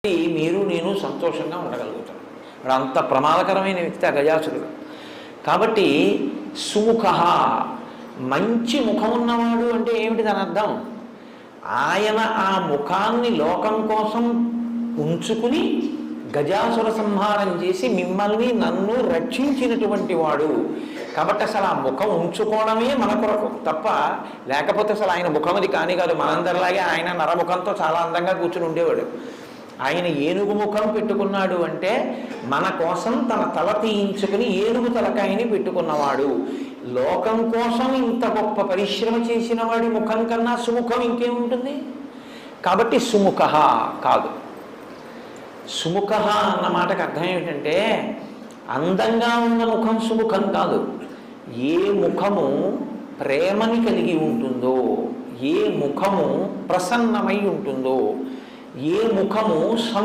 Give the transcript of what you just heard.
మీరు నేను సంతోషంగా ఉండగలుగుతాం. వాడు అంత ప్రమాదకరమైన వ్యక్తి ఆ గజాసురుడు. కాబట్టి సుముఖ, మంచి ముఖం ఉన్నవాడు అంటే ఏమిటి దాని అర్థం? ఆయన ఆ ముఖాన్ని లోకం కోసం ఉంచుకుని గజాసుర సంహారం చేసి మిమ్మల్ని నన్ను రక్షించినటువంటి వాడు. కాబట్టి అసలు ఆ ముఖం ఉంచుకోవడమే మన కొరకు తప్ప, లేకపోతే అసలు ఆయన ముఖం అది కాని కాదు. మనందరిలాగే ఆయన నరముఖంతో చాలా అందంగా కూర్చుని ఉండేవాడు. ఆయన ఏనుగు ముఖం పెట్టుకున్నాడు అంటే మన కోసం తన తల తీయించుకుని ఏనుగు తలకాయని పెట్టుకున్నవాడు. లోకం కోసం ఇంత గొప్ప పరిశ్రమ చేసిన వాడి ముఖం కన్నా సుముఖం ఇంకేముంటుంది? కాబట్టి సుముఖ కాదు. సుముఖ అన్న మాటకు అర్థం ఏమిటంటే అందంగా ఉన్న ముఖం సుముఖం కాదు. ఏ ముఖము ప్రేమని కలిగి ఉంటుందో, ఏ ముఖము ప్రసన్నమై ఉంటుందో, ఏ ముఖము